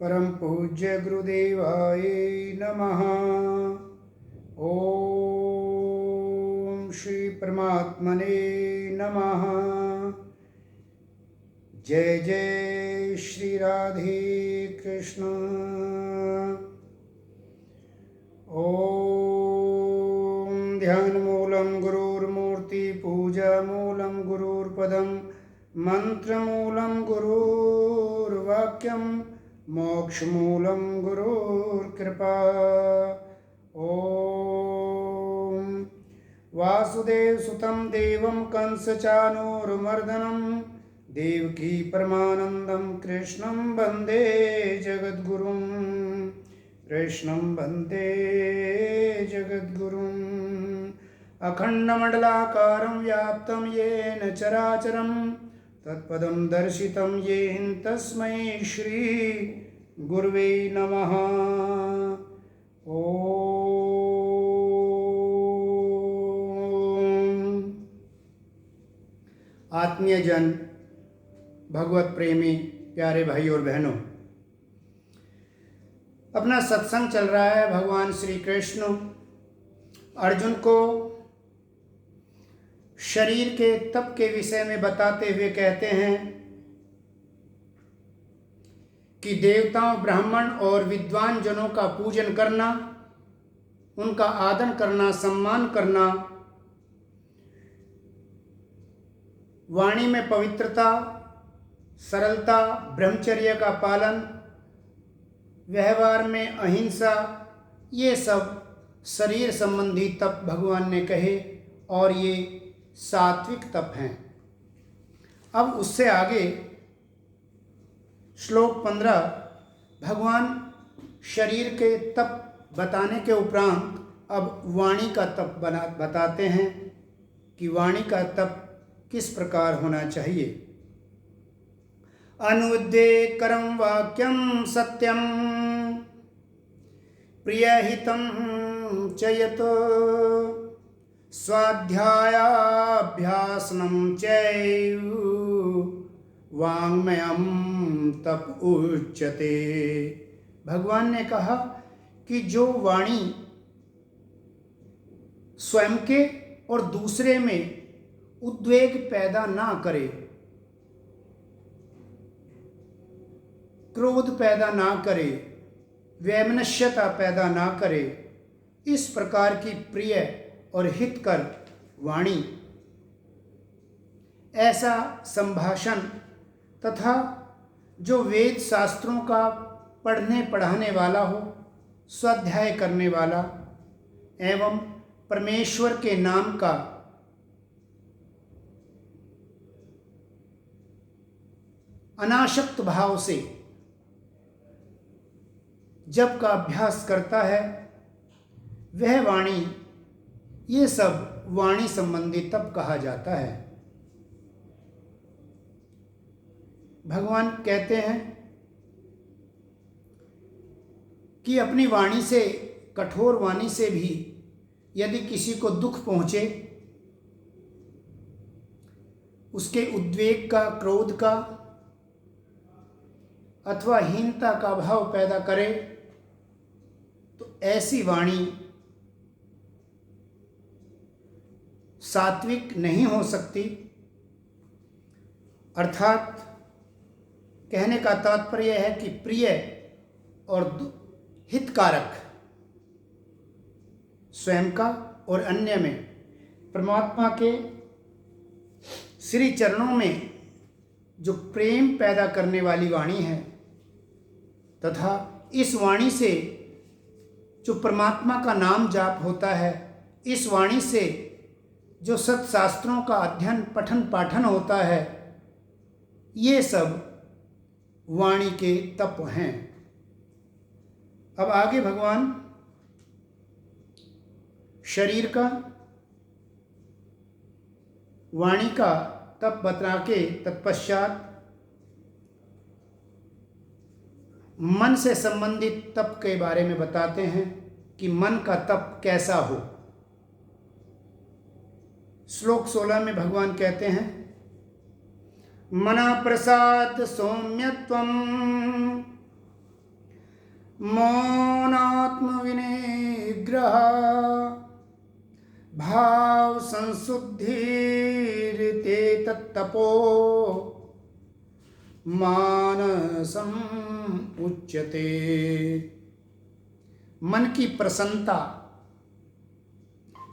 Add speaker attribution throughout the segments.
Speaker 1: परम पूज्य गुरुदेवाय नमः। ओम श्री परमात्मने नमः। जय जय श्री राधे कृष्ण। ओम ध्यानमूलं गुरुर्मूर्ति पूजामूलं गुरुर्पदं मंत्रमूलं गुरुर्वाक्यं मोक्षमूलं गुरुर्कृपा। ओम वासुदेवसुतं देवं कंसचाणूरमर्दनं देवकी परमानन्दं कृष्णं वन्दे जगद्गुरुं। कृष्णं वन्दे जगद्गुरुम्। अखण्डमण्डलाकारं व्याप्तं येन चराचरं तत्पदं दर्शितं येन तस्मै श्री गुरुवे नमः। ओम आत्मीय जन, भगवत प्रेमी प्यारे भाई और बहनों, अपना सत्संग चल रहा है। भगवान श्री कृष्ण अर्जुन को शरीर के तप के विषय में बताते हुए कहते हैं कि देवताओं, ब्राह्मण और विद्वान जनों का पूजन करना, उनका आदर करना, सम्मान करना, वाणी में पवित्रता, सरलता, ब्रह्मचर्य का पालन, व्यवहार में अहिंसा, ये सब शरीर संबंधी तप भगवान ने कहे और ये सात्विक तप हैं। अब उससे आगे श्लोक 15 भगवान शरीर के तप बताने के उपरांत अब वाणी का तप बताते हैं कि वाणी का तप किस प्रकार होना चाहिए। अनुद्वेगकरं वाक्यं सत्यं प्रियहितं च यत् स्वाध्यायाभ्यासनं चैव वाङ्मयं तप उच्यते। भगवान ने कहा कि जो वाणी स्वयं के और दूसरे में उद्वेग पैदा ना करे, क्रोध पैदा ना करे, वैमनस्यता पैदा ना करे, इस प्रकार की प्रिय और हितकर वाणी, ऐसा संभाषण तथा जो वेद शास्त्रों का पढ़ने पढ़ाने वाला हो, स्वाध्याय करने वाला एवं परमेश्वर के नाम का अनासक्त भाव से जप का अभ्यास करता है, वह वाणी, ये सब वाणी संबंधी तप कहा जाता है। भगवान कहते हैं कि अपनी वाणी से, कठोर वाणी से भी यदि किसी को दुख पहुंचे, उसके उद्वेग का, क्रोध का अथवा हीनता का भाव पैदा करे, तो ऐसी वाणी सात्विक नहीं हो सकती। अर्थात कहने का तात्पर्य है कि प्रिय और हितकारक, स्वयं का और अन्य में, परमात्मा के श्री चरणों में जो प्रेम पैदा करने वाली वाणी है, तथा इस वाणी से जो परमात्मा का नाम जाप होता है, इस वाणी से जो सत्शास्त्रों का अध्ययन, पठन पाठन होता है, ये सब वाणी के तप हैं। अब आगे भगवान शरीर का, वाणी का तप बता के तत्पश्चात मन से संबंधित तप के बारे में बताते हैं कि मन का तप कैसा हो। श्लोक 16 में भगवान कहते हैं, मना प्रसाद सौम्यत्वं मौनात्म विनिग्रह भाव संशुद्धिर्ते तत्तपो मानसम उच्यते। मन की प्रसन्नता,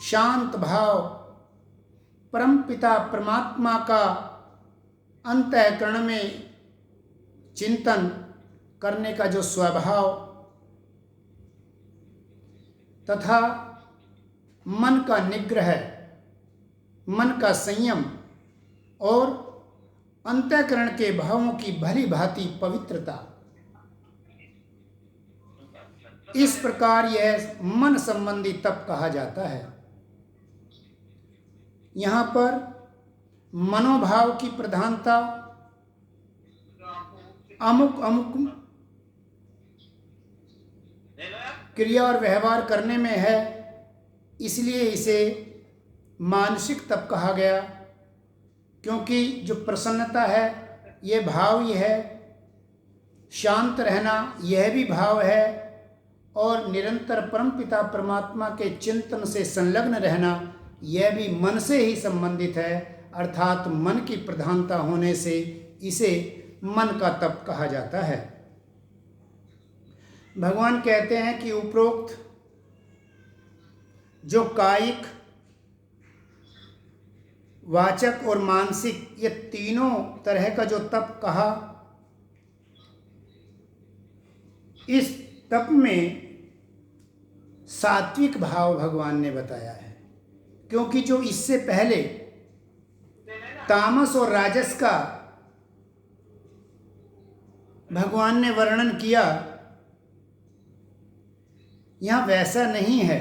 Speaker 1: शांत भाव, परमपिता परमात्मा का अंतःकरण में चिंतन करने का जो स्वभाव तथा मन का निग्रह, मन का संयम और अंतःकरण के भावों की भली भांति पवित्रता, इस प्रकार यह मन संबंधी तप कहा जाता है। यहाँ पर मनोभाव की प्रधानता अमुक अमुक क्रिया और व्यवहार करने में है, इसलिए इसे मानसिक तप कहा गया। क्योंकि जो प्रसन्नता है यह भाव ही है, शांत रहना यह भी भाव है, और निरंतर परमपिता परमात्मा के चिंतन से संलग्न रहना यह भी मन से ही संबंधित है। अर्थात मन की प्रधानता होने से इसे मन का तप कहा जाता है। भगवान कहते हैं कि उपरोक्त जो कायिक, वाचक और मानसिक, ये तीनों तरह का जो तप कहा, इस तप में सात्विक भाव भगवान ने बताया है। क्योंकि जो इससे पहले तामस और राजस का भगवान ने वर्णन किया, यहाँ वैसा नहीं है।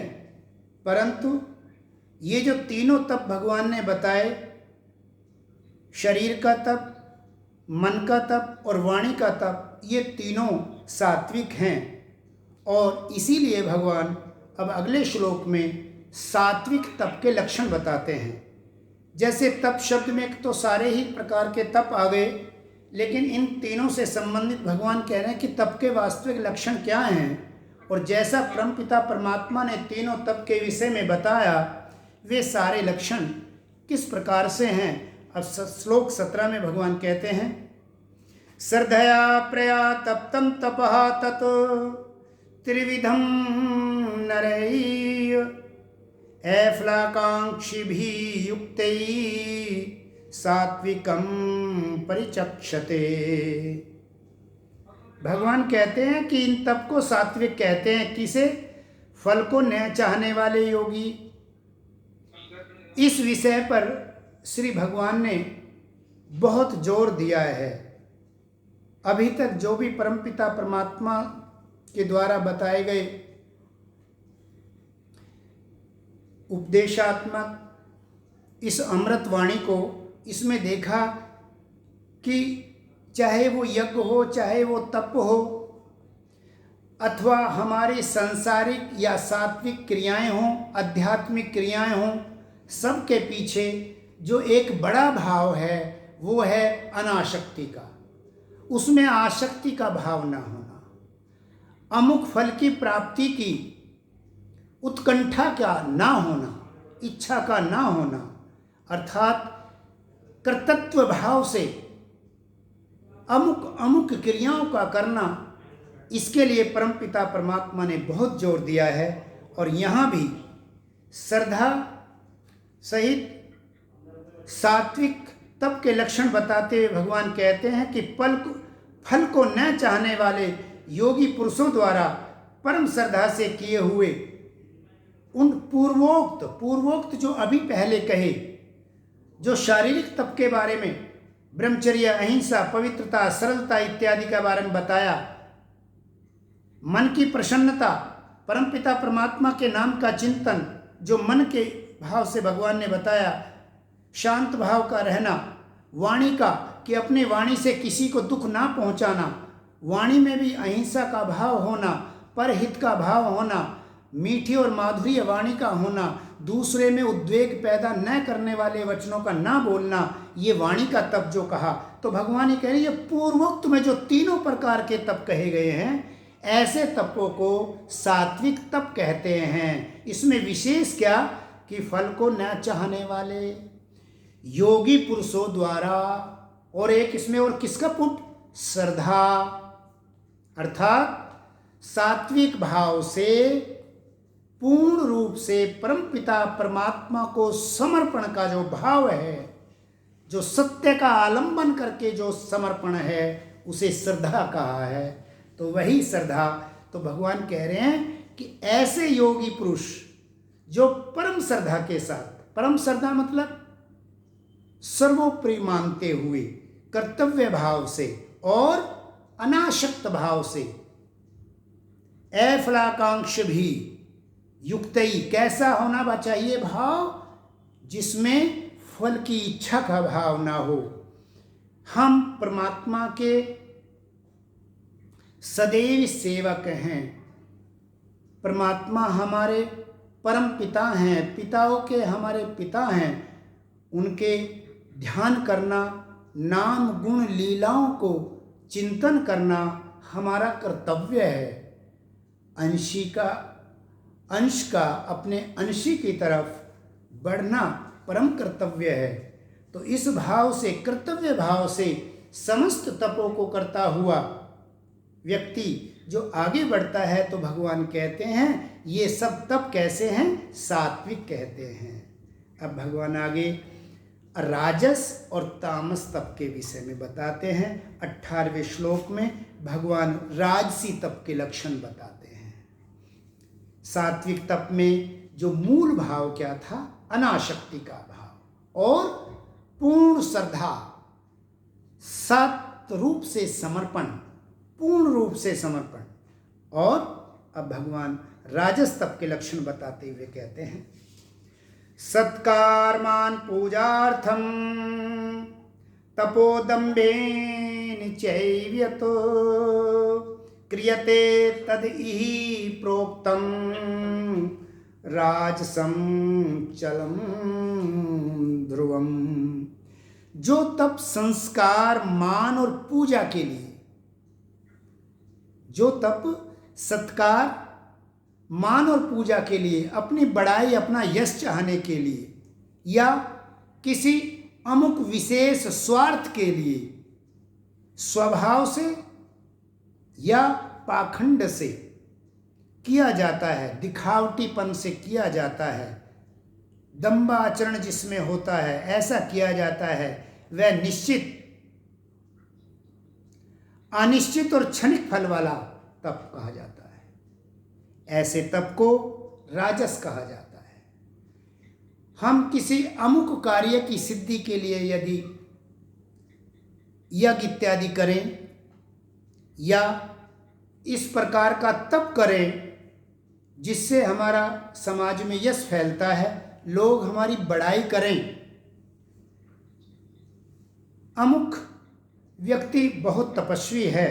Speaker 1: परंतु ये जो तीनों तप भगवान ने बताए, शरीर का तप, मन का तप और वाणी का तप, ये तीनों सात्विक हैं। और इसीलिए भगवान अब अगले श्लोक में सात्विक तप के लक्षण बताते हैं। जैसे तप शब्द में तो सारे ही प्रकार के तप आ गए, लेकिन इन तीनों से संबंधित भगवान कह रहे हैं कि तप के वास्तविक लक्षण क्या हैं। और जैसा परमपिता परमात्मा ने तीनों तप के विषय में बताया, वे सारे लक्षण किस प्रकार से हैं। अब श्लोक 17 में भगवान कहते हैं, श्रद्धया प्रया तप्तं तपः तत् त्रिविधं नरैः ऐफ्लाकांक्षिभिः युक्तैः सात्विकं परिचक्षते। भगवान कहते हैं कि इन तप को सात्विक कहते हैं। किसे? फल को न चाहने वाले योगी। इस विषय पर श्री भगवान ने बहुत जोर दिया है। अभी तक जो भी परमपिता परमात्मा के द्वारा बताए गए उपदेशात्मक इस अमृत वाणी को, इसमें देखा कि चाहे वो यज्ञ हो, चाहे वो तप हो, अथवा हमारी सांसारिक या सात्विक क्रियाएं हों, आध्यात्मिक क्रियाएं हों, सब के पीछे जो एक बड़ा भाव है वो है अनासक्ति का। उसमें आसक्ति का भाव ना होना, अमुक फल की प्राप्ति की उत्कंठा का ना होना, इच्छा का ना होना, अर्थात कर्तृत्व भाव से अमुक अमुक क्रियाओं का करना। इसके लिए परमपिता परमात्मा ने बहुत जोर दिया है। और यहाँ भी श्रद्धा सहित सात्विक तप के लक्षण बताते हुए भगवान कहते हैं कि फल को न चाहने वाले योगी पुरुषों द्वारा परम श्रद्धा से किए हुए उन पूर्वोक्त जो अभी पहले कहे, जो शारीरिक तप के बारे में ब्रह्मचर्य, अहिंसा, पवित्रता, सरलता इत्यादि के बारे में बताया, मन की प्रसन्नता, परमपिता परमात्मा के नाम का चिंतन जो मन के भाव से भगवान ने बताया, शांत भाव का रहना, वाणी का कि अपने वाणी से किसी को दुख ना पहुंचाना, वाणी में भी अहिंसा का भाव होना, परहित का भाव होना, मीठी और माधुर्य वाणी का होना, दूसरे में उद्वेग पैदा न करने वाले वचनों का ना बोलना, ये वाणी का तप जो कहा। तो भगवान ये कह रहे हैं पूर्वोक्त में जो तीनों प्रकार के तप कहे गए हैं, ऐसे तपों को सात्विक तप कहते हैं। इसमें विशेष क्या कि फल को न चाहने वाले योगी पुरुषों द्वारा, और एक इसमें और किसका पुट, श्रद्धा, अर्थात सात्विक भाव से पूर्ण रूप से परमपिता परमात्मा को समर्पण का जो भाव है, जो सत्य का आलंबन करके जो समर्पण है, उसे श्रद्धा कहा है। तो वही श्रद्धा, तो भगवान कह रहे हैं कि ऐसे योगी पुरुष जो परम श्रद्धा के साथ, परम श्रद्धा मतलब सर्वोपरि मानते हुए, कर्तव्य भाव से और अनासक्त भाव से, अफलाकांक्ष भी युक्त ही, कैसा होना चाहिए भाव, जिसमें फल की इच्छा का भाव ना हो। हम परमात्मा के सदैव सेवक हैं। परमात्मा हमारे परम पिता हैं, पिताओं के हमारे पिता हैं। उनके ध्यान करना, नाम गुण लीलाओं को चिंतन करना हमारा कर्तव्य है। अंश का अपने अंशी की तरफ बढ़ना परम कर्तव्य है। तो इस भाव से, कर्तव्य भाव से समस्त तपों को करता हुआ व्यक्ति जो आगे बढ़ता है, तो भगवान कहते हैं ये सब तप कैसे हैं, सात्विक कहते हैं। अब भगवान आगे राजस और तामस तप के विषय में बताते हैं। 18वें श्लोक में भगवान राजसी तप के लक्षण बताते हैं। सात्विक तप में जो मूल भाव क्या था, अनासक्ति का भाव और पूर्ण श्रद्धा, सत रूप से समर्पण, पूर्ण रूप से समर्पण। और अब भगवान राजस तप के लक्षण बताते हुए कहते हैं, सत्कारमान पूजार्थम तपोदम्भेन चैव्यतो क्रियते तद इहि प्रोक्तम राजसम चलम ध्रुवम। जो तप संस्कार, मान और पूजा के लिए, जो तप सत्कार, मान और पूजा के लिए, अपनी बड़ाई, अपना यश चाहने के लिए, या किसी अमुक विशेष स्वार्थ के लिए स्वभाव से या पाखंड से किया जाता है, दिखावटीपन से किया जाता है, दंभाचरण जिसमें होता है, ऐसा किया जाता है, वह निश्चित, अनिश्चित और क्षणिक फल वाला तप कहा जाता है। ऐसे तप को राजस कहा जाता है। हम किसी अमुक कार्य की सिद्धि के लिए यदि यज्ञ इत्यादि करें या इस प्रकार का तप करें जिससे हमारा समाज में यश फैलता है, लोग हमारी बड़ाई करें, अमुक व्यक्ति बहुत तपस्वी है,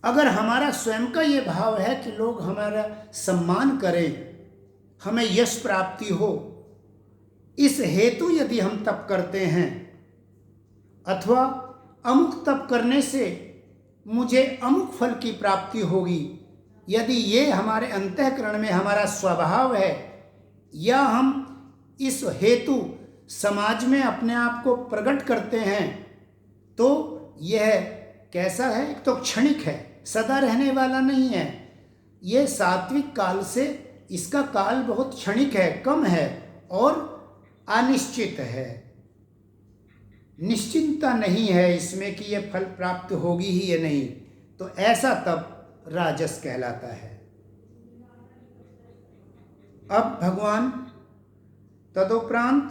Speaker 1: अगर हमारा स्वयं का ये भाव है कि लोग हमारा सम्मान करें, हमें यश प्राप्ति हो, इस हेतु यदि हम तप करते हैं, अथवा अमुक तप करने से मुझे अमुक फल की प्राप्ति होगी, यदि ये हमारे अंतःकरण में हमारा स्वभाव है, या हम इस हेतु समाज में अपने आप को प्रकट करते हैं, तो यह कैसा है, एक तो क्षणिक है, सदा रहने वाला नहीं है। ये सात्विक काल से, इसका काल बहुत क्षणिक है, कम है और अनिश्चित है। निश्चिंतता नहीं है इसमें कि यह फल प्राप्त होगी ही या नहीं। तो ऐसा तप राजस कहलाता है। अब भगवान तदुपरांत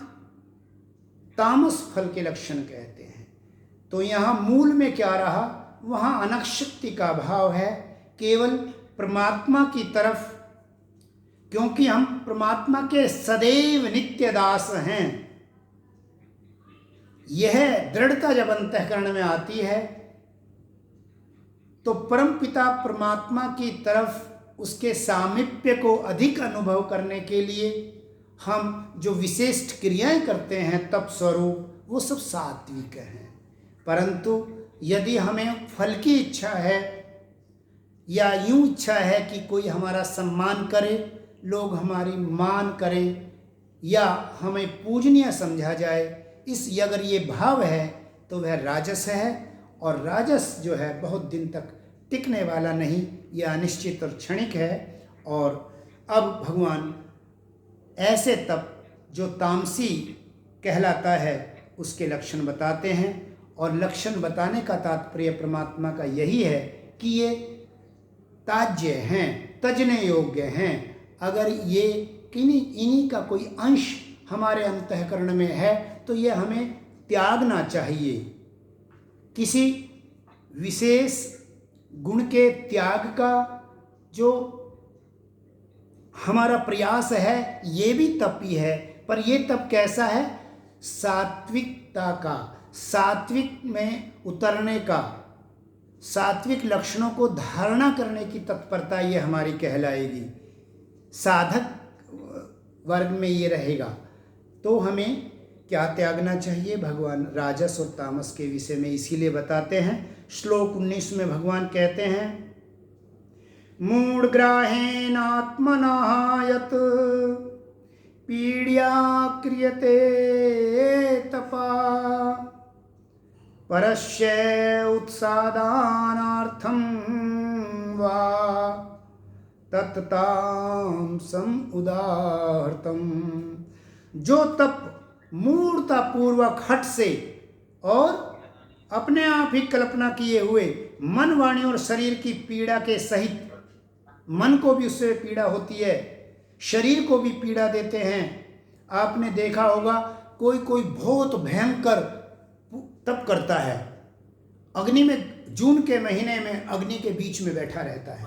Speaker 1: तामस फल के लक्षण कहते हैं। तो यहाँ मूल में क्या रहा, वहाँ अनासक्ति का भाव है, केवल परमात्मा की तरफ, क्योंकि हम परमात्मा के सदैव नित्य दास हैं। यह दृढ़ता जब अंतःकरण में आती है तो परमपिता परमात्मा की तरफ उसके सामीप्य को अधिक अनुभव करने के लिए हम जो विशिष्ट क्रियाएं करते हैं तप स्वरूप, वो सब सात्विक हैं। परंतु यदि हमें फल की इच्छा है या यूं इच्छा है कि कोई हमारा सम्मान करे, लोग हमारी मान करें या हमें पूजनीय समझा जाए, अगर ये भाव है तो वह राजस है। और राजस जो है बहुत दिन तक टिकने वाला नहीं, यह अनिश्चित और क्षणिक है। और अब भगवान ऐसे तप जो तामसी कहलाता है उसके लक्षण बताते हैं। और लक्षण बताने का तात्पर्य परमात्मा का यही है कि ये त्याज्य हैं, तजने योग्य हैं। अगर ये इन्हीं का कोई अंश हमारे अंतःकरण में है तो ये हमें त्यागना चाहिए। किसी विशेष गुण के त्याग का जो हमारा प्रयास है ये भी तप ही है, पर ये तप कैसा है? सात्विकता का, सात्विक में उतरने का, सात्विक लक्षणों को धारणा करने की तत्परता ये हमारी कहलाएगी, साधक वर्ग में ये रहेगा। तो हमें क्या त्यागना चाहिए? भगवान राजस और तामस के विषय में इसीलिए बताते हैं। श्लोक 19 में भगवान कहते हैं, मूढ़ग्राहेण आत्मनः यत् पीड्या क्रियते तपा परस्य उत्सादानार्थं वा तत्तामसम् उदाहृतम्। जो तप मूढ़ता पूर्वक हठ से और अपने आप ही कल्पना किए हुए मन, वाणी और शरीर की पीड़ा के सहित, मन को भी उससे पीड़ा होती है, शरीर को भी पीड़ा देते हैं। आपने देखा होगा कोई कोई बहुत भयंकर तप करता है, अग्नि में, जून के महीने में अग्नि के बीच में बैठा रहता है।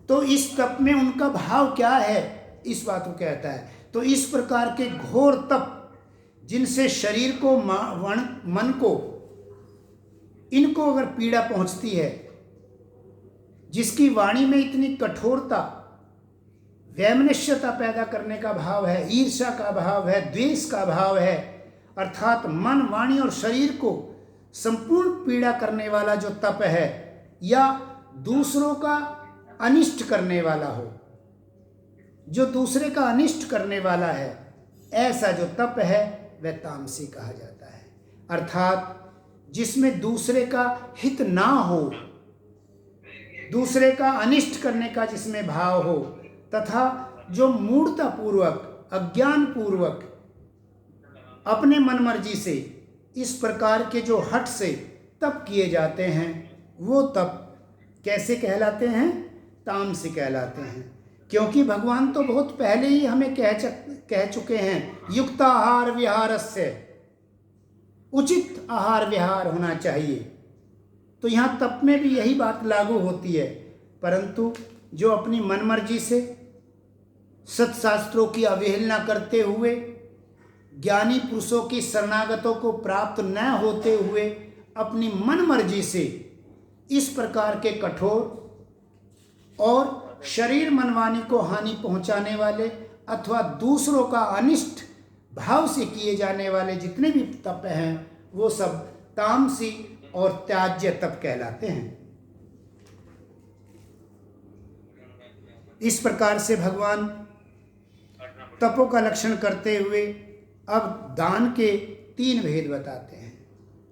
Speaker 1: तो इस तप में उनका भाव क्या है, इस बात को कहता है। तो इस प्रकार के घोर तप जिनसे शरीर को, मन को, इनको अगर पीड़ा पहुंचती है, जिसकी वाणी में इतनी कठोरता, वैमनस्यता पैदा करने का भाव है, ईर्ष्या का भाव है, द्वेष का भाव है, अर्थात मन, वाणी और शरीर को संपूर्ण पीड़ा करने वाला जो तप है, या दूसरों का अनिष्ट करने वाला हो, जो दूसरे का अनिष्ट करने वाला है, ऐसा जो तप है वह तामसी कहा जाता है। अर्थात जिसमें दूसरे का हित ना हो, दूसरे का अनिष्ट करने का जिसमें भाव हो, तथा जो मूढ़ता पूर्वक, अज्ञान पूर्वक अपने मन मर्जी से इस प्रकार के जो हठ से तप किए जाते हैं, वो तप कैसे कहलाते हैं? तामसी कहलाते हैं। क्योंकि भगवान तो बहुत पहले ही हमें कह चुके हैं, युक्त आहार विहारस्य, उचित आहार विहार होना चाहिए। तो यहाँ तप में भी यही बात लागू होती है। परंतु जो अपनी मनमर्जी से सत्शास्त्रों की अवहेलना करते हुए, ज्ञानी पुरुषों की शरणागतों को प्राप्त न होते हुए अपनी मनमर्जी से इस प्रकार के कठोर और शरीर मनवानी को हानि पहुंचाने वाले अथवा दूसरों का अनिष्ट भाव से किए जाने वाले जितने भी तप हैं, वो सब तामसी और त्याज्य तप कहलाते हैं। इस प्रकार से भगवान तपों का लक्षण करते हुए अब दान के 3 भेद बताते हैं।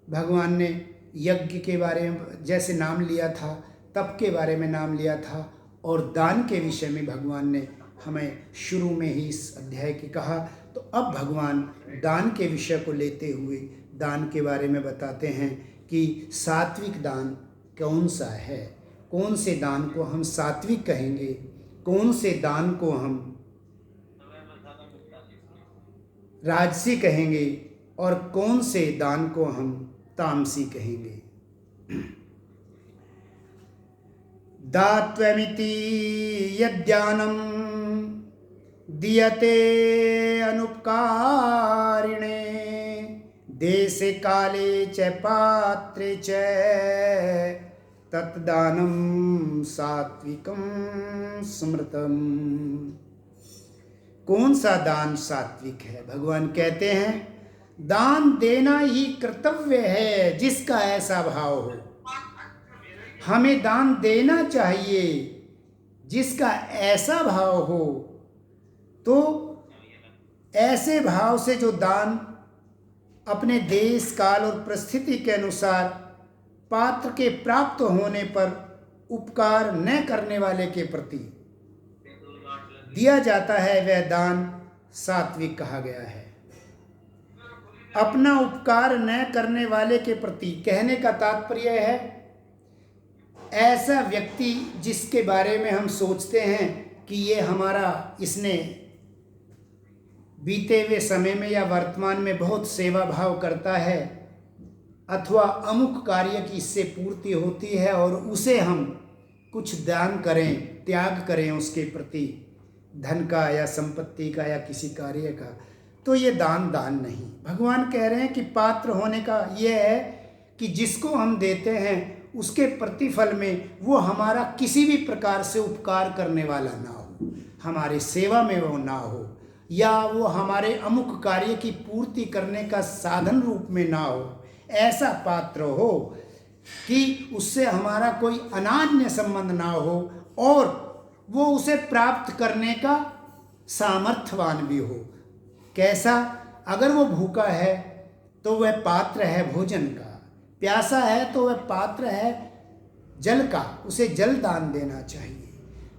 Speaker 1: भगवान ने यज्ञ के बारे में जैसे नाम लिया था, तप के बारे में नाम लिया था, और दान के विषय में भगवान ने हमें शुरू में ही इस अध्याय की कहा। तो अब भगवान दान के विषय को लेते हुए दान के बारे में बताते हैं कि सात्विक दान कौन सा है, कौन से दान को हम सात्विक कहेंगे, कौन से दान को हम राजसी कहेंगे और कौन से दान को हम तामसी कहेंगे। दात्वमिति यद्दानं दीयते अनुपकारिणे देशे काले च पात्रे च तत्दानं सात्विकं स्मृतम्। कौन सा दान सात्विक है? भगवान कहते हैं दान देना ही कर्तव्य है जिसका ऐसा भाव हो। हमें दान देना चाहिए जिसका ऐसा भाव हो। तो ऐसे भाव से जो दान अपने देश काल और परिस्थिति के अनुसार पात्र के प्राप्त होने पर उपकार न करने वाले के प्रति दिया जाता है, वह दान सात्विक कहा गया है। अपना उपकार न करने वाले के प्रति कहने का तात्पर्य है ऐसा व्यक्ति जिसके बारे में हम सोचते हैं कि ये हमारा, इसने बीते हुए समय में या वर्तमान में बहुत सेवा भाव करता है, अथवा अमुक कार्य की इससे पूर्ति होती है और उसे हम कुछ दान करें, त्याग करें उसके प्रति, धन का या संपत्ति का या किसी कार्य का, तो ये दान नहीं। भगवान कह रहे हैं कि पात्र होने का ये है कि जिसको हम देते हैं उसके प्रतिफल में वो हमारा किसी भी प्रकार से उपकार करने वाला ना हो, हमारे सेवा में वो ना हो, या वो हमारे अमुक कार्य की पूर्ति करने का साधन रूप में ना हो। ऐसा पात्र हो कि उससे हमारा कोई अनान्य संबंध ना हो और वो उसे प्राप्त करने का सामर्थ्यवान भी हो। कैसा? अगर वो भूखा है तो वह पात्र है भोजन का, प्यासा है तो वह पात्र है जल का, उसे जल दान देना चाहिए।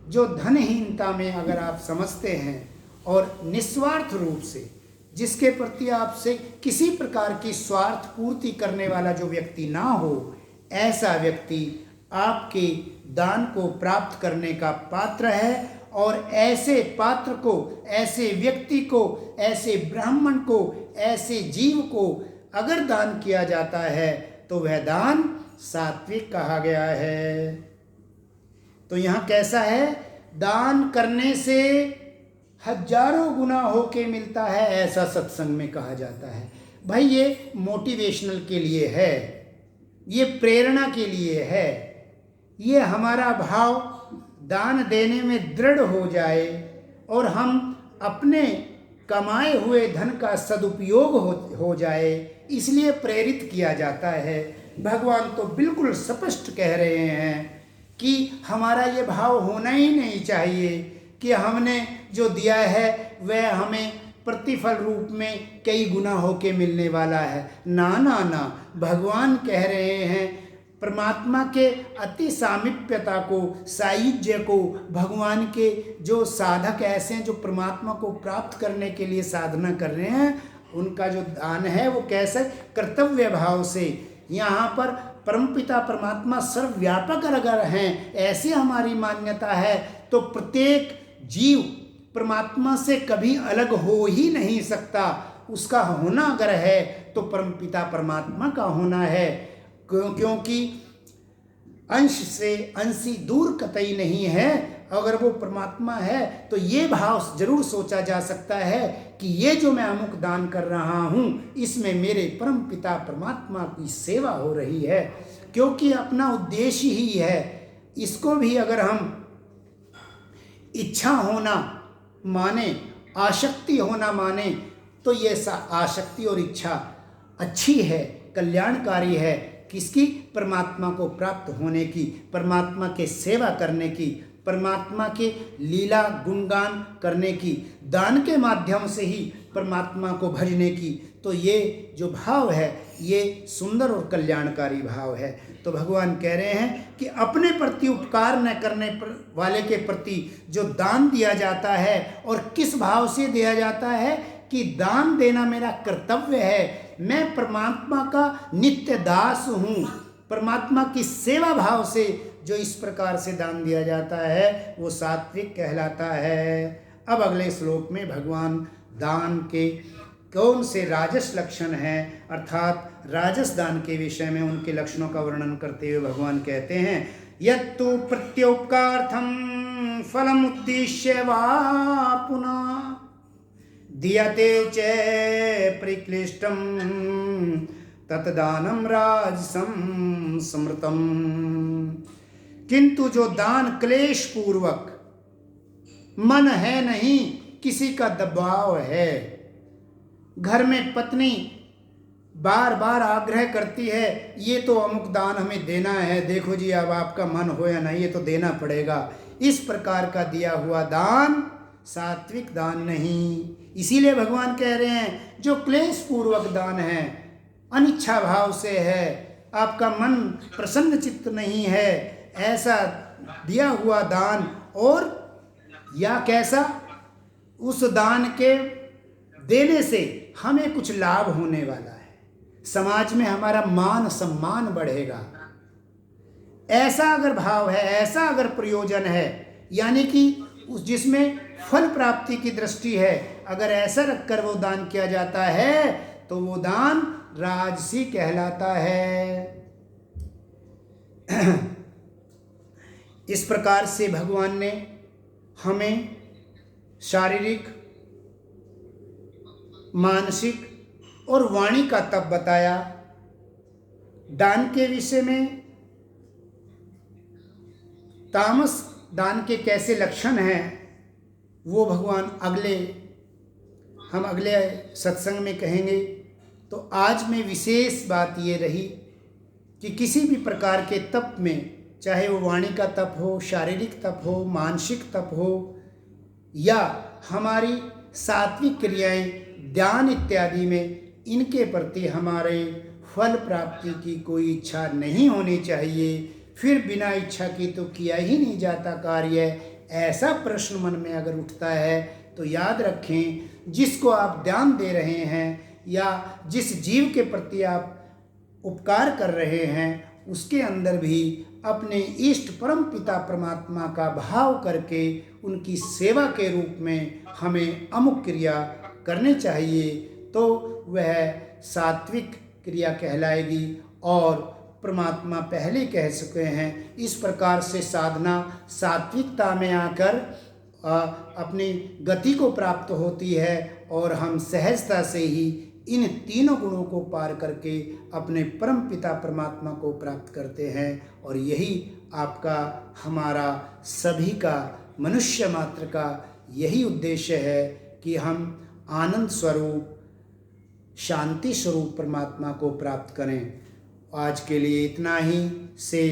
Speaker 1: जो धनहीनता में अगर आप समझते हैं और निस्वार्थ रूप से जिसके प्रति आपसे किसी प्रकार की स्वार्थ पूर्ति करने वाला जो व्यक्ति ना हो, ऐसा व्यक्ति आपके दान को प्राप्त करने का पात्र है। और ऐसे पात्र को, ऐसे व्यक्ति को, ऐसे ब्राह्मण को, ऐसे जीव को अगर दान किया जाता है तो वह दान सात्विक कहा गया है। तो यहाँ कैसा है? दान करने से हजारों गुना होके मिलता है, ऐसा सत्संग में कहा जाता है। भाई ये मोटिवेशनल के लिए है, ये प्रेरणा के लिए है। ये हमारा भाव दान देने में दृढ़ हो जाए और हम अपने कमाए हुए धन का सदुपयोग हो जाए, इसलिए प्रेरित किया जाता है। भगवान तो बिल्कुल स्पष्ट कह रहे हैं कि हमारा ये भाव होना ही नहीं चाहिए कि हमने जो दिया है वह हमें प्रतिफल रूप में कई गुना होके मिलने वाला है। ना ना ना, भगवान कह रहे हैं परमात्मा के अति सामीप्यता को, सायुज्य को, भगवान के जो साधक ऐसे हैं जो परमात्मा को प्राप्त करने के लिए साधना कर रहे हैं, उनका जो दान है वो कैसे? कर्तव्य भाव से। यहाँ पर परमपिता परमात्मा सर्वव्यापक अगर हैं, ऐसी हमारी मान्यता है, तो प्रत्येक जीव परमात्मा से कभी अलग हो ही नहीं सकता। उसका होना अगर है तो परमपिता परमात्मा का होना है, क्योंकि अंश से अंशी दूर कतई नहीं है। अगर वो परमात्मा है तो ये भाव जरूर सोचा जा सकता है कि ये जो मैं अमुक दान कर रहा हूँ इसमें मेरे परम पिता परमात्मा की सेवा हो रही है, क्योंकि अपना उद्देश्य ही है। इसको भी अगर हम इच्छा होना माने, आसक्ति होना माने, तो ये आसक्ति और इच्छा अच्छी है, कल्याणकारी है। किसकी? परमात्मा को प्राप्त होने की, परमात्मा के सेवा करने की, परमात्मा के लीला गुणगान करने की, दान के माध्यम से ही परमात्मा को भजने की। तो ये जो भाव है ये सुंदर और कल्याणकारी भाव है। तो भगवान कह रहे हैं कि अपने प्रति उपकार न करने वाले के प्रति जो दान दिया जाता है, और किस भाव से दिया जाता है कि दान देना मेरा कर्तव्य है, मैं परमात्मा का नित्य दास हूँ। परमात्मा की सेवा भाव से जो इस प्रकार से दान दिया जाता है वो सात्विक कहलाता है। अब अगले श्लोक में भगवान दान के कौन से राजस लक्षण हैं, अर्थात राजस दान के विषय में उनके लक्षणों का वर्णन करते हुए भगवान कहते हैं, यत्तु प्रत्योपकार्थम फलमुद्दिश्य वा पुनः दीयते च परिक्लिष्टं तत्दानं राजसं स्मृतम्। किंतु जो दान क्लेश पूर्वक, मन है नहीं, किसी का दबाव है, घर में पत्नी बार बार आग्रह करती है, ये तो अमुक दान हमें देना है, देखो जी अब आपका मन हो या नहीं, ये तो देना पड़ेगा। इस प्रकार का दिया हुआ दान सात्विक दान नहीं। इसीलिए भगवान कह रहे हैं जो क्लेश पूर्वक दान है, अनिच्छा भाव से है, आपका मन प्रसन्न चित्त नहीं है, ऐसा दिया हुआ दान, और या कैसा, उस दान के देने से हमें कुछ लाभ होने वाला है, समाज में हमारा मान सम्मान बढ़ेगा, ऐसा अगर भाव है, ऐसा अगर प्रयोजन है, यानी कि उस जिसमें फल प्राप्ति की दृष्टि है, अगर ऐसा रखकर वो दान किया जाता है तो वो दान राजसी कहलाता है। इस प्रकार से भगवान ने हमें शारीरिक, मानसिक और वाणी का तप बताया। दान के विषय में तामस दान के कैसे लक्षण हैं वो भगवान हम अगले सत्संग में कहेंगे। तो आज में विशेष बात ये रही कि किसी भी प्रकार के तप में, चाहे वो वाणी का तप हो, शारीरिक तप हो, मानसिक तप हो, या हमारी सात्विक क्रियाएं, ध्यान इत्यादि में, इनके प्रति हमारे फल प्राप्ति की कोई इच्छा नहीं होनी चाहिए। फिर बिना इच्छा की तो किया ही नहीं जाता कार्य, ऐसा प्रश्न मन में अगर उठता है तो याद रखें, जिसको आप ध्यान दे रहे हैं या जिस जीव के प्रति आप उपकार कर रहे हैं, उसके अंदर भी अपने इष्ट परम पिता परमात्मा का भाव करके उनकी सेवा के रूप में हमें अमुक क्रिया करनी चाहिए, तो वह सात्विक क्रिया कहलाएगी। और परमात्मा पहले कह चुके हैं, इस प्रकार से साधना सात्विकता में आकर अपनी गति को प्राप्त होती है और हम सहजता से ही इन तीनों गुणों को पार करके अपने परम पिता परमात्मा को प्राप्त करते हैं। और यही आपका, हमारा सभी का, मनुष्य मात्र का यही उद्देश्य है कि हम आनंद स्वरूप, शांति स्वरूप परमात्मा को प्राप्त करें। आज के लिए इतना ही। से